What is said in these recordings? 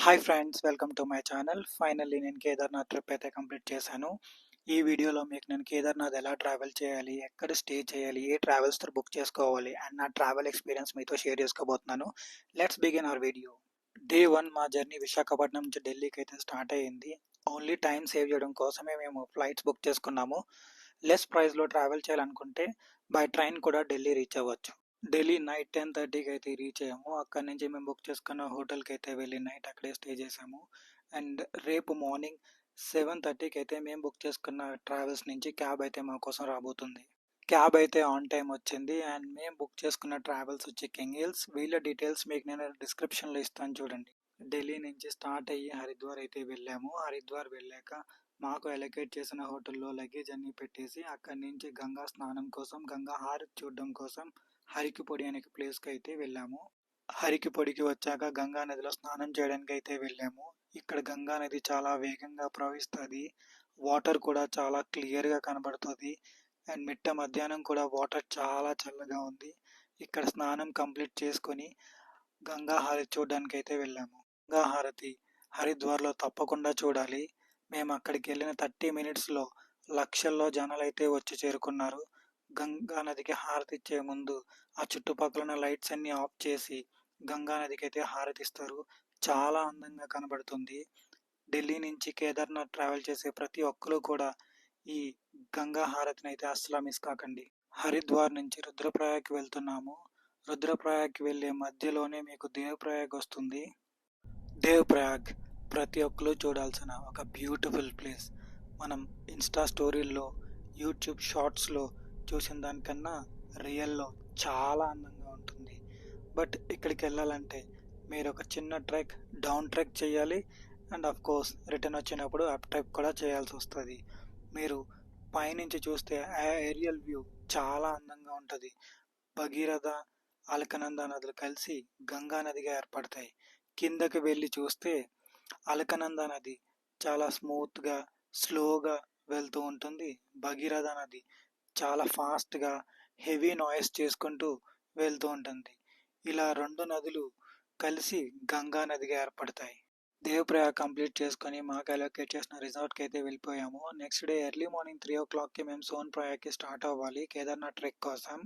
Hi friends, welcome to my channel. Finally నేను Kedarnath trip అయితే complete చేశాను. ఈ వీడియోలో మీకు నేను కేదార్నాథ్ ఎలా ట్రావెల్ చేయాలి, ఎక్కడ స్టే చేయాలి, ఏ ట్రావెల్స్‌తో బుక్ చేసుకోవాలి అండ్ నా ట్రావెల్ ఎక్స్‌పీరియన్స్ మీతో షేర్ చేసుకోబోతున్నాను. Let's begin our video. Day 1 మా జర్నీ విశాఖపట్నం నుంచి ఢిల్లీకి అయితే స్టార్ట్ అయ్యింది. ఓన్లీ టైమ్ సేవ్ చేయడం కోసమే మేము ఫ్లైట్స్ బుక్ చేసుకున్నాము. లెస్ ప్రైస్‌లో ట్రావెల్ చేయాలనుకుంటే బై ట్రైన్ కూడా ఢిల్లీ రీచ్ అవ్వచ్చు. ఢిల్లీ నైట్ 10:30కి అయితే రీచ్ అయ్యాము. అక్కడి నుంచి మేము బుక్ చేసుకున్న హోటల్‌కి అయితే వెళ్ళి నైట్ అక్కడే స్టే చేసాము. అండ్ రేపు మార్నింగ్ 7:30కి అయితే మేము బుక్ చేసుకున్న ట్రావెల్స్ నుంచి క్యాబ్ అయితే మా కోసం రాబోతుంది. క్యాబ్ అయితే ఆన్ టైమ్ వచ్చింది. అండ్ మేము బుక్ చేసుకున్న ట్రావెల్స్ వచ్చి కింగ్ హిల్స్. వీళ్ళ డీటెయిల్స్ మీకు నేను డిస్క్రిప్షన్‌లో ఇస్తాను చూడండి. ఢిల్లీ నుంచి స్టార్ట్ అయ్యి హరిద్వార్ అయితే వెళ్ళాము. హరిద్వార్ వెళ్ళాక మాకు అలొకేట్ చేసిన హోటల్లో లగేజ్ అన్నీ పెట్టేసి అక్కడి నుంచి గంగా స్నానం కోసం, గంగా హారతి చూడడం కోసం హరికిపొడి అనే ప్లేస్కి అయితే వెళ్ళాము. హరికిపొడికి వచ్చాక గంగా నదిలో స్నానం చేయడానికి అయితే వెళ్ళాము. ఇక్కడ గంగా నది చాలా వేగంగా ప్రవహిస్తుంది. వాటర్ కూడా చాలా క్లియర్గా కనబడుతుంది. అండ్ మిట్ట మధ్యాహ్నం కూడా వాటర్ చాలా చల్లగా ఉంది. ఇక్కడ స్నానం కంప్లీట్ చేసుకొని గంగా హారతి చూడడానికి అయితే వెళ్ళాము. గంగా హారతి హరిద్వార్లో తప్పకుండా చూడాలి. మేము అక్కడికి వెళ్ళిన 30 మినిట్స్లో లక్షల్లో జనాలు అయితే వచ్చి చేరుకున్నారు. గంగా నదికి హారతి ఇచ్చే ముందు ఆ చుట్టుపక్కల ఉన్న లైట్స్ అన్ని ఆఫ్ చేసి గంగా నదికి అయితే హారతిస్తారు. చాలా అందంగా కనబడుతుంది. ఢిల్లీ నుంచి కేదార్నాథ్ ట్రావెల్ చేసే ప్రతి ఒక్కరు కూడా ఈ గంగా హారతిని అయితే అస్సలు మిస్ కాకండి. హరిద్వార్ నుంచి రుద్రప్రయాగ్కి వెళ్తున్నాము. రుద్రప్రయాగ్కి వెళ్ళే మధ్యలోనే మీకు దేవప్రయాగ్ వస్తుంది. దేవప్రయాగ్ ప్రతి ఒక్కరు చూడాల్సిన ఒక బ్యూటిఫుల్ ప్లేస్. మనం ఇన్స్టా స్టోరీల్లో, యూట్యూబ్ షార్ట్స్లో చూసిన దానికన్నా రియల్లో చాలా అందంగా ఉంటుంది. బట్ ఇక్కడికి వెళ్ళాలంటే మీరు ఒక చిన్న ట్రెక్, డౌన్ ట్రెక్ చేయాలి. అండ్ ఆఫ్ కోర్స్ రిటర్న్ వచ్చినప్పుడు అప్ ట్రెక్ కూడా చేయాల్సి వస్తుంది. మీరు పైనుంచి చూస్తే ఆ ఏరియల్ వ్యూ చాలా అందంగా ఉంటుంది. భగీరథ, అలకనంద నదులు కలిసి గంగా నదిగా ఏర్పడతాయి. కిందకి వెళ్ళి చూస్తే అలకనంద నది చాలా స్మూత్గా, స్లోగా వెళ్తూ ఉంటుంది. భగీరథ నది చాలా ఫాస్ట్గా, హెవీ నాయిస్ చేసుకుంటూ వెళ్తూ ఉంటుంది. ఇలా రెండు నదులు కలిసి గంగా నదిగా ఏర్పడతాయి. దేవప్రయాగ్ కంప్లీట్ చేసుకొని మాకు అలొకేట్ చేసిన రిసార్ట్కి అయితే వెళ్ళిపోయాము. నెక్స్ట్ డే ఎర్లీ మార్నింగ్ 3 o'clockకి మేము సోన్ ప్రయాగ్కి స్టార్ట్ అవ్వాలి కేదార్నాథ్ ట్రెక్ కోసం.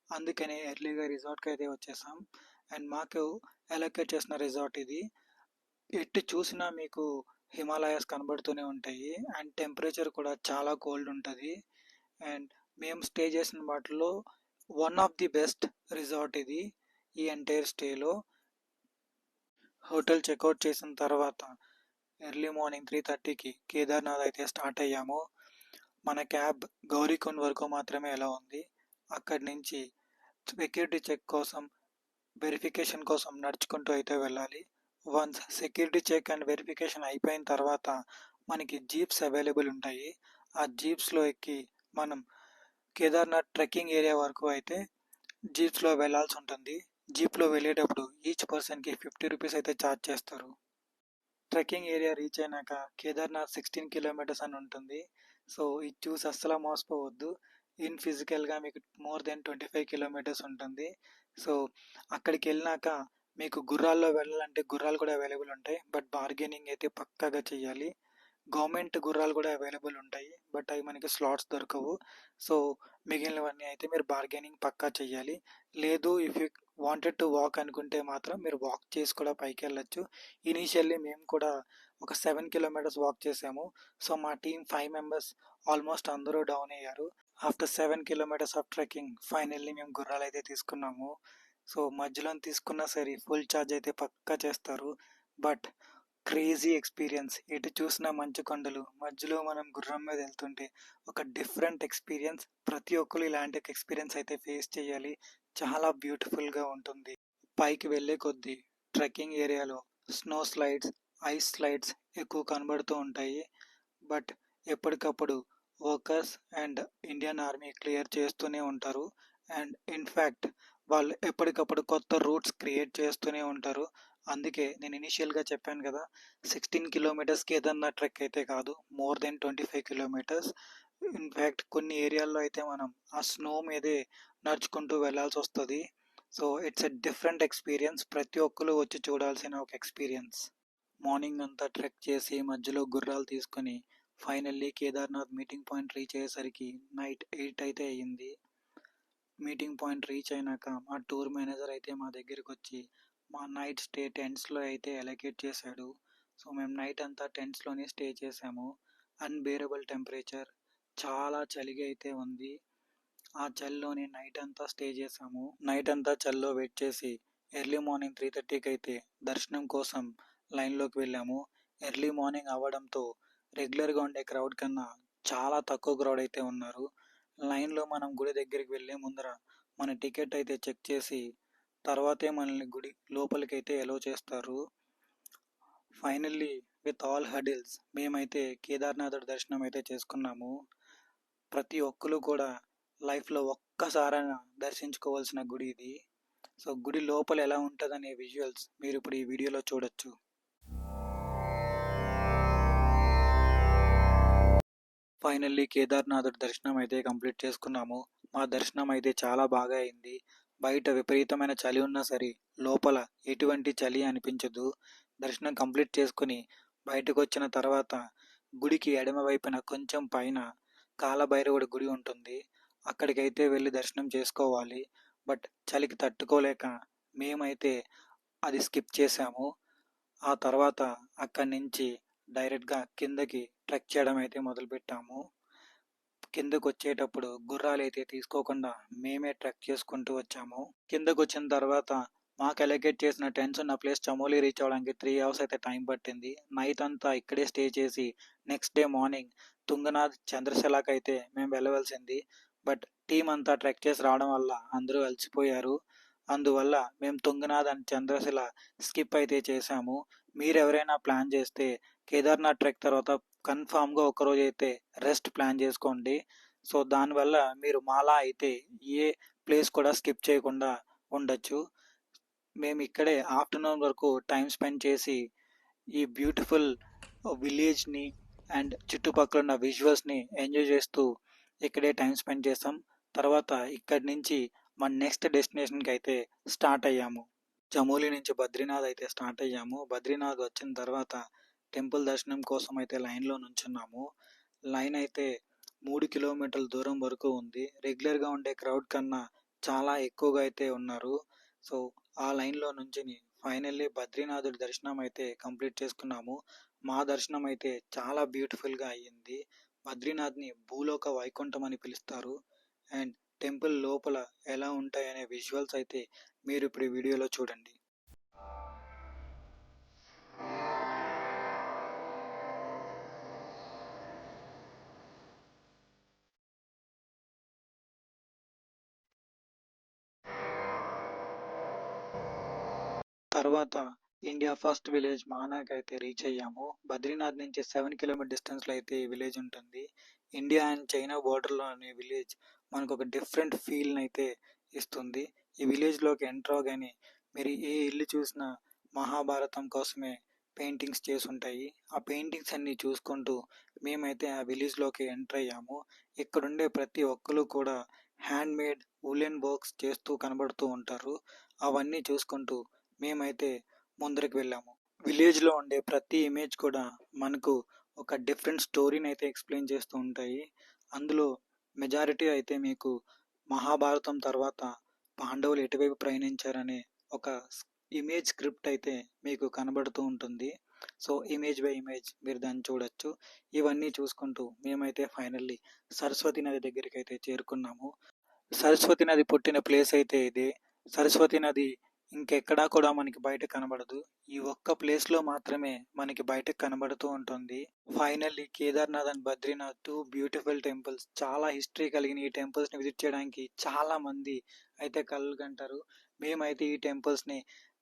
అందుకని ఎర్లీగా రిసార్ట్కి అయితే వచ్చేసాం. అండ్ మాకు అలొకేట్ చేసిన రిసార్ట్ ఇది. ఎటు చూసినా మీకు హిమాలయాస్ కనబడుతూనే ఉంటాయి. అండ్ టెంపరేచర్ కూడా చాలా కోల్డ్ ఉంటుంది. అండ్ మేము స్టే చేసిన వాటిలో one of the best resort ఇది ఈ ఎంటైర్ స్టేలో. హోటల్ చెక్అవుట్ చేసిన తర్వాత ఎర్లీ మార్నింగ్ 3:30కి కేదార్నాథ్ అయితే స్టార్ట్ అయ్యాము. మన క్యాబ్ గౌరీకుండ్ వరకు మాత్రమే ఎలా ఉంది. అక్కడి నుంచి సెక్యూరిటీ చెక్ కోసం, వెరిఫికేషన్ కోసం నడుచుకుంటూ అయితే వెళ్ళాలి. Once security check and verification అయిపోయిన తర్వాత మనకి జీప్స్ అవైలబుల్ ఉంటాయి. ఆ జీప్స్లో ఎక్కి మనం కేదార్నాథ్ ట్రెక్కింగ్ ఏరియా వరకు అయితే జీప్స్లో వెళ్ళాల్సి ఉంటుంది. జీప్లో వెళ్ళేటప్పుడు ఈచ్ పర్సన్కి 50 రూపీస్ అయితే ఛార్జ్ చేస్తారు. ట్రెక్కింగ్ ఏరియా రీచ్ అయినాక కేదార్నాథ్ 16 కిలోమీటర్స్ అని ఉంటుంది. సో ఇది చూసి అస్సలు మోసపోవద్దు. ఫిజికల్గా మీకు మోర్ దెన్ 25 కిలోమీటర్స్ ఉంటుంది. సో అక్కడికి వెళ్ళినాక మీకు గుర్రాల్లో వెళ్ళాలంటే గుర్రాలు కూడా అవైలబుల్ ఉంటాయి. బట్ బార్గెనింగ్ అయితే పక్కాగా చేయాలి. గవర్నమెంట్ గుర్రాలు కూడా అవైలబుల్ ఉంటాయి. బట్ అవి మనకి స్లాట్స్ దొరకవు. సో మిగిలినవన్నీ అయితే మీరు బార్గెనింగ్ పక్కా చేయాలి. లేదు, if you wanted to walk అనుకుంటే మాత్రం మీరు వాక్ చేసి కూడా పైకి వెళ్ళొచ్చు. ఇనీషియల్లీ మేము కూడా ఒక 7 కిలోమీటర్స్ వాక్ చేసాము. సో మా టీం 5 మెంబర్స్ ఆల్మోస్ట్ అందరూ డౌన్ అయ్యారు. After 7 kilometres of trekking finally మేము గుర్రాలు అయితే తీసుకున్నాము. సో మధ్యలో తీసుకున్నా సరే ఫుల్ ఛార్జ్ అయితే పక్కా చేస్తారు. But crazy experience. ఎటు చూసినా మంచు కొండలు, మధ్యలో మనం గుర్రం మీద వెళ్తుంటే ఒక డిఫరెంట్ ఎక్స్పీరియన్స్. ప్రతి ఒక్కరు ఇలాంటి ఎక్స్పీరియన్స్ అయితే ఫేస్ చేయాలి. చాలా బ్యూటిఫుల్గా ఉంటుంది. పైకి వెళ్ళే కొద్దీ ట్రెక్కింగ్ ఏరియాలో స్నో స్లైడ్స్, ఐస్ స్లైడ్స్ ఎక్కువ కనబడుతూ ఉంటాయి. బట్ ఎప్పటికప్పుడు workers and Indian army clear చేస్తూనే ఉంటారు. అండ్ ఇన్ఫ్యాక్ట్ వాళ్ళు ఎప్పటికప్పుడు కొత్త రూట్స్ క్రియేట్ చేస్తూనే ఉంటారు. అందుకే నేను ఇనీషియల్గా చెప్పాను కదా, 16 కిలోమీటర్స్ కేదార్నాథ్ ట్రెక్ అయితే కాదు, మోర్ దెన్ 25 కిలోమీటర్స్. ఇన్ఫ్యాక్ట్ కొన్ని ఏరియాల్లో అయితే మనం ఆ స్నో మీదే నడుచుకుంటూ వెళ్ళాల్సి వస్తుంది. So it's a different experience. ప్రతి ఒక్కరు వచ్చి చూడాల్సిన ఒక ఎక్స్పీరియన్స్. మార్నింగ్ అంతా ట్రెక్ చేసి మధ్యలో గుర్రాలు తీసుకొని finally Kedarnath meeting point reach అయ్యేసరికి నైట్ 8 అయితే అయ్యింది. మీటింగ్ పాయింట్ రీచ్ అయినాక మా టూర్ మేనేజర్ అయితే మా దగ్గరికి వచ్చి మా నైట్ స్టే టెంట్స్లో అయితే అలొకేట్ చేశాడు. సో మేము నైట్ అంతా టెంట్స్లోనే స్టే చేసాము. అన్బేరబుల్ టెంపరేచర్, చాలా చలిగా అయితే ఉంది. ఆ చలిలోనే నైట్ అంతా స్టే చేసాము. నైట్ అంతా చలిలో వెయిట్ చేసి ఎర్లీ మార్నింగ్ 3:30కి అయితే దర్శనం కోసం లైన్లోకి వెళ్ళాము. ఎర్లీ మార్నింగ్ అవ్వడంతో రెగ్యులర్గా ఉండే క్రౌడ్ కన్నా చాలా తక్కువ క్రౌడ్ అయితే ఉన్నారు. లైన్లో మనం గుడి దగ్గరికి వెళ్ళే ముందర మన టికెట్ అయితే చెక్ చేసి తర్వాతే మనల్ని గుడి లోపలికైతే ఎలో చేస్తారు. ఫైనల్లీ విత్ ఆల్ హడిల్స్ మేమైతే కేదార్నాథుడి దర్శనం అయితే చేసుకున్నాము. ప్రతి ఒక్కరు కూడా లైఫ్లో ఒక్కసారైనా దర్శించుకోవాల్సిన గుడి ఇది. సో గుడి లోపల ఎలా ఉంటుందనే విజువల్స్ మీరు ఇప్పుడు ఈ వీడియోలో చూడొచ్చు. ఫైనల్లీ కేదార్నాథుడి దర్శనం అయితే కంప్లీట్ చేసుకున్నాము. మా దర్శనం అయితే చాలా బాగా అయింది. బయట విపరీతమైన చలి ఉన్నా సరే లోపల ఎటువంటి చలి అనిపించదు. దర్శనం కంప్లీట్ చేసుకుని బయటకు వచ్చిన తర్వాత గుడికి ఎడమ వైపున కొంచెం పైన కాలభైరవుడి గుడి ఉంటుంది. అక్కడికైతే వెళ్ళి దర్శనం చేసుకోవాలి. బట్ చలికి తట్టుకోలేక మేమైతే అది స్కిప్ చేసాము. ఆ తర్వాత అక్కడి నుంచి డైరెక్ట్గా కిందకి ట్రెక్ చేయడం అయితే మొదలుపెట్టాము. కిందకు వచ్చేటప్పుడు గుర్రాలు అయితే తీసుకోకుండా మేమే ట్రెక్ చేసుకుంటూ వచ్చాము. కిందకు వచ్చిన తర్వాత మాకు అలొకేట్ చేసిన టెంట్స్ ఉన్న ప్లేస్ చమోలి రీచ్ అవ్వడానికి 3 అవర్స్ అయితే టైం పట్టింది. నైట్ అంతా ఇక్కడే స్టే చేసి నెక్స్ట్ డే మార్నింగ్ తుంగనాథ్ చంద్రశిలాకి అయితే మేము వెళ్ళవలసింది. బట్ టీం అంతా ట్రెక్ చేసి రావడం వల్ల అందరూ అలసిపోయారు. అందువల్ల మేము తుంగనాథ్ అండ్ చంద్రశిల స్కిప్ అయితే చేశాము. మీరు ఎవరైనా ప్లాన్ చేస్తే కేదార్నాథ్ ట్రెక్ తర్వాత కన్ఫామ్గా ఒకరోజు అయితే రెస్ట్ ప్లాన్ చేసుకోండి. సో దానివల్ల మీరు మాలా అయితే ఏ ప్లేస్ కూడా స్కిప్ చేయకుండా ఉండొచ్చు. మేము ఇక్కడే ఆఫ్టర్నూన్ వరకు టైం స్పెండ్ చేసి ఈ బ్యూటిఫుల్ విలేజ్ని అండ్ చుట్టుపక్కల ఉన్న విజువల్స్ని ఎంజాయ్ చేస్తూ ఇక్కడే టైం స్పెండ్ చేసాం. తర్వాత ఇక్కడి నుంచి మన నెక్స్ట్ డెస్టినేషన్కి అయితే స్టార్ట్ అయ్యాము. చమోలి నుంచి బద్రీనాథ్ అయితే స్టార్ట్ అయ్యాము. బద్రీనాథ్ వచ్చిన తర్వాత టెంపుల్ దర్శనం కోసం అయితే లైన్లో నుంచున్నాము. లైన్ అయితే 3 కిలోమీటర్ల దూరం వరకు ఉంది. రెగ్యులర్గా ఉండే క్రౌడ్ కన్నా చాలా ఎక్కువగా అయితే ఉన్నారు. సో ఆ లైన్లో నుంచి ఫైనల్లీ బద్రీనాథుడి దర్శనం అయితే కంప్లీట్ చేసుకున్నాము. మా దర్శనం అయితే చాలా బ్యూటిఫుల్గా అయ్యింది. బద్రీనాథ్ని భూలోక వైకుంఠం అని పిలుస్తారు. అండ్ టెంపుల్ లోపల ఎలా ఉంటాయనే విజువల్స్ అయితే మీరు ఇప్పుడు ఈ వీడియోలో చూడండి. తర్వాత ఇండియా ఫస్ట్ విలేజ్ మానాకి అయితే రీచ్ అయ్యాము. బద్రీనాథ్ నుంచి 7 కిలోమీటర్ డిస్టెన్స్లో అయితే ఈ విలేజ్ ఉంటుంది. ఇండియా అండ్ చైనా బోర్డర్లో అనే విలేజ్ మనకు ఒక డిఫరెంట్ ఫీల్ని అయితే ఇస్తుంది. ఈ విలేజ్లోకి ఎంటర్ అవగానే మీరు ఏ ఇల్లు చూసినా మహాభారతం కోసమే పెయింటింగ్స్ చేసి ఉంటాయి. ఆ పెయింటింగ్స్ అన్నీ చూసుకుంటూ మేమైతే ఆ విలేజ్లోకి ఎంటర్ అయ్యాము. ఇక్కడుండే ప్రతి ఒక్కరు కూడా హ్యాండ్ మేడ్ వులెన్ వర్క్స్ చేస్తూ కనబడుతూ ఉంటారు. అవన్నీ చూసుకుంటూ మేమైతే ముందరికి వెళ్ళాము. విలేజ్లో ఉండే ప్రతి ఇమేజ్ కూడా మనకు ఒక డిఫరెంట్ స్టోరీని అయితే ఎక్స్ప్లెయిన్ చేస్తూ ఉంటాయి. అందులో మెజారిటీ అయితే మీకు మహాభారతం తర్వాత పాండవులు ఎటువైపు ప్రయాణించారనే ఒక ఇమేజ్ స్క్రిప్ట్ అయితే మీకు కనబడుతూ ఉంటుంది. సో ఇమేజ్ బై ఇమేజ్ మీరు దాన్ని చూడొచ్చు. ఇవన్నీ చూసుకుంటూ మేమైతే ఫైనల్లీ సరస్వతి నది దగ్గరికి అయితే చేరుకున్నాము. సరస్వతి నది పుట్టిన ప్లేస్ అయితే ఇదే. సరస్వతి నది ఇంకెక్కడా కూడా మనకి బయట కనబడదు. ఈ ఒక్క ప్లేస్లో మాత్రమే మనకి బయటకు కనబడుతూ ఉంటుంది. Finally Kedarnath and Badrinath 2 beautiful temples. చాలా హిస్టరీ కలిగిన ఈ టెంపుల్స్ని విజిట్ చేయడానికి చాలా మంది అయితే కలలు కంటారు. మేమైతే ఈ టెంపుల్స్ని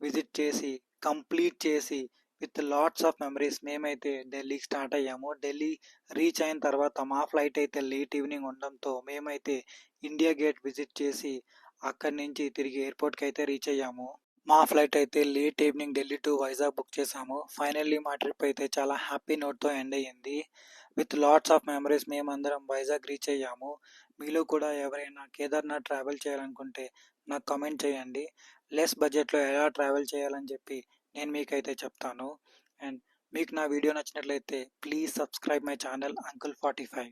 విజిట్ చేసి కంప్లీట్ చేసి విత్ లాట్స్ ఆఫ్ మెమరీస్ మేమైతే ఢిల్లీకి స్టార్ట్ అయ్యాము. ఢిల్లీ రీచ్ అయిన తర్వాత మా ఫ్లైట్ అయితే లేట్ ఈవినింగ్ ఉండడంతో మేమైతే ఇండియా గేట్ విజిట్ చేసి అక్కడి నుంచి తిరిగి ఎయిర్పోర్ట్కి అయితే రీచ్ అయ్యాము. మా ఫ్లైట్ అయితే late evening Delhi to Vizag book చేసాము. ఫైనల్లీ మా ట్రిప్ అయితే చాలా హ్యాపీ నోట్తో ఎండ్ అయ్యింది. విత్ లాట్స్ ఆఫ్ మెమరీస్ మేమందరం వైజాగ్ రీచ్ అయ్యాము. మీలో కూడా ఎవరైనా కేదార్నాథ్ ట్రావెల్ చేయాలనుకుంటే నాకు కామెంట్ చేయండి. లెస్ బడ్జెట్‌లో ఎలా ట్రావెల్ చేయాలని చెప్పి నేను మీకైతే చెప్తాను. అండ్ మీకు నా వీడియో నచ్చినట్లయితే please subscribe my channel uncle 45.